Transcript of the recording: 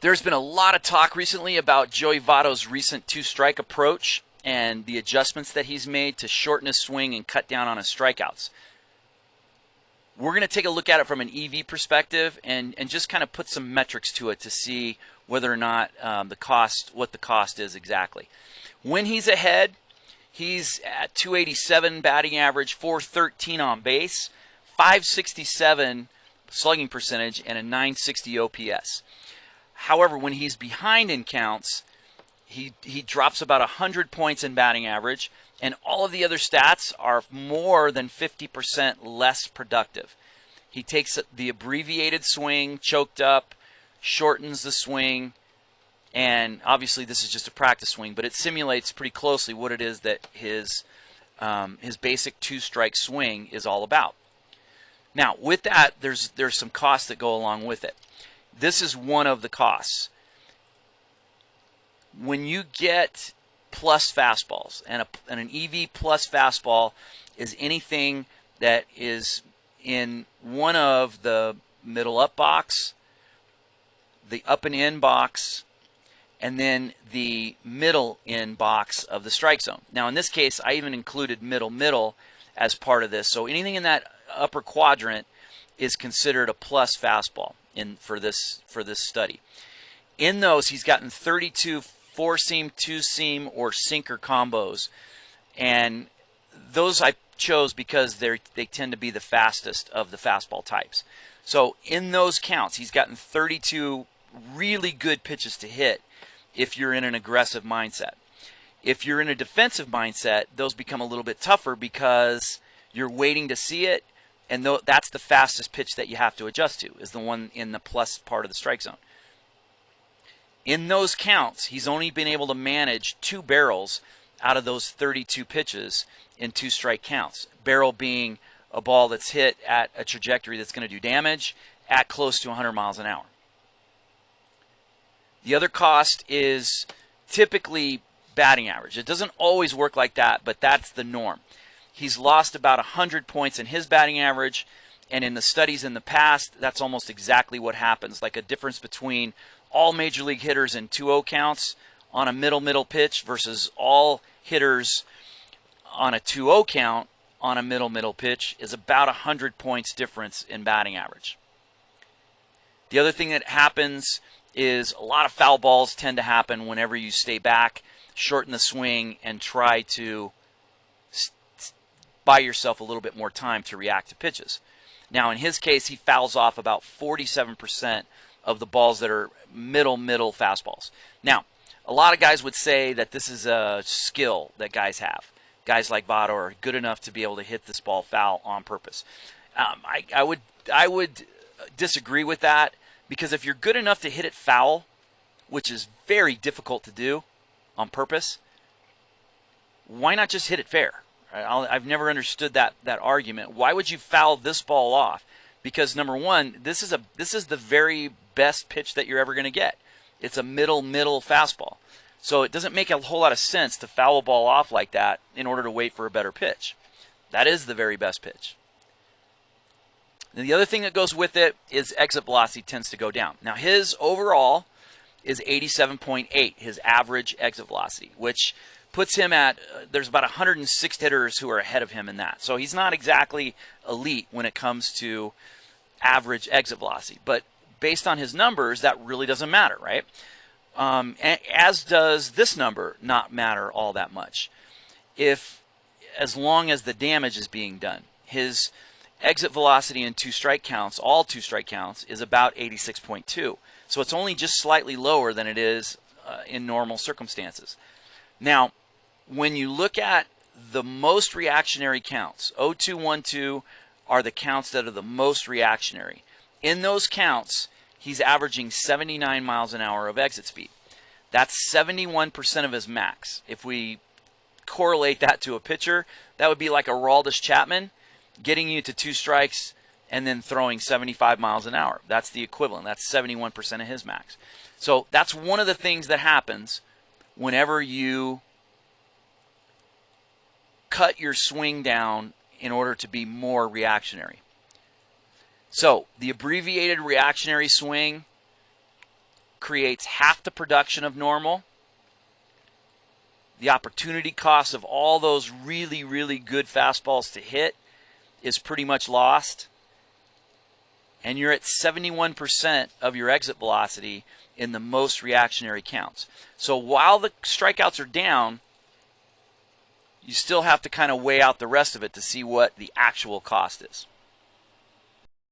There's been a lot of talk recently about Joey Votto's recent two-strike approach and the adjustments that he's made to shorten his swing and cut down on his strikeouts. We're going to take a look at it from an EV perspective and just kind of put some metrics to it to see whether or not what the cost is exactly. When he's ahead, he's at 287 batting average, 413 on base, 567 slugging percentage, and a 960 OPS. However, when he's behind in counts, he drops about 100 points in batting average, and all of the other stats are more than 50% less productive. He takes the abbreviated swing, choked up, shortens the swing, and obviously this is just a practice swing, but it simulates pretty closely what it is that his basic two-strike swing is all about. Now, with that, there's some costs that go along with it. This is one of the costs. When you get plus fastballs, and an EV plus fastball is anything that is in one of the middle up box, the up and in box, and then the middle in box of the strike zone. Now in this case, I even included middle as part of this. So anything in that upper quadrant is considered a plus fastball for this study. In those, he's gotten 32 four-seam, two-seam, or sinker combos, and those I chose because they tend to be the fastest of the fastball types. So in those counts, he's gotten 32 really good pitches to hit if you're in an aggressive mindset. If you're in a defensive mindset, those become a little bit tougher because you're waiting to see it, and that's the fastest pitch that you have to adjust to, is the one in the plus part of the strike zone. In those counts, he's only been able to manage 2 barrels out of those 32 pitches in 2-strike counts. Barrel being a ball that's hit at a trajectory that's going to do damage at close to 100 miles an hour. The other cost is typically batting average. It doesn't always work like that, but that's the norm. He's lost about 100 points in his batting average, and in the studies in the past, that's almost exactly what happens, like a difference between all major league hitters in 2-0 counts on a middle pitch versus all hitters on a 2-0 count on a middle pitch is about 100 points difference in batting average. The other thing that happens is a lot of foul balls tend to happen whenever you stay back, shorten the swing, and try to buy yourself a little bit more time to react to pitches. Now, in his case, he fouls off about 47% of the balls that are middle fastballs. Now, a lot of guys would say that this is a skill that guys have. Guys like Votto are good enough to be able to hit this ball foul on purpose. I would disagree with that, because if you're good enough to hit it foul, which is very difficult to do on purpose, why not just hit it fair? I've never understood that argument. Why would you foul this ball off? Because number one, this is the very best pitch that you're ever going to get. It's a middle fastball. So it doesn't make a whole lot of sense to foul a ball off like that in order to wait for a better pitch. That is the very best pitch. And the other thing that goes with it is exit velocity tends to go down. Now his overall is 87.8, his average exit velocity, which puts him at, there's about 106 hitters who are ahead of him in that. So he's not exactly elite when it comes to average exit velocity. But based on his numbers, that really doesn't matter, right? As does this number not matter all that much, as long as the damage is being done. His exit velocity in 2-strike counts, all 2-strike counts, is about 86.2. So it's only just slightly lower than it is in normal circumstances. Now, when you look at the most reactionary counts, 0-2, 1-2 are the counts that are the most reactionary. In those counts, he's averaging 79 miles an hour of exit speed. That's 71% of his max. If we correlate that to a pitcher, that would be like a Aroldis Chapman getting you to 2 strikes and then throwing 75 miles an hour. That's the equivalent. That's 71% of his max. So that's one of the things that happens whenever you cut your swing down in order to be more reactionary. So the abbreviated reactionary swing creates half the production of normal. The opportunity cost of all those really, really good fastballs to hit is pretty much lost. And you're at 71% of your exit velocity in the most reactionary counts. So while the strikeouts are down, you still have to kind of weigh out the rest of it to see what the actual cost is.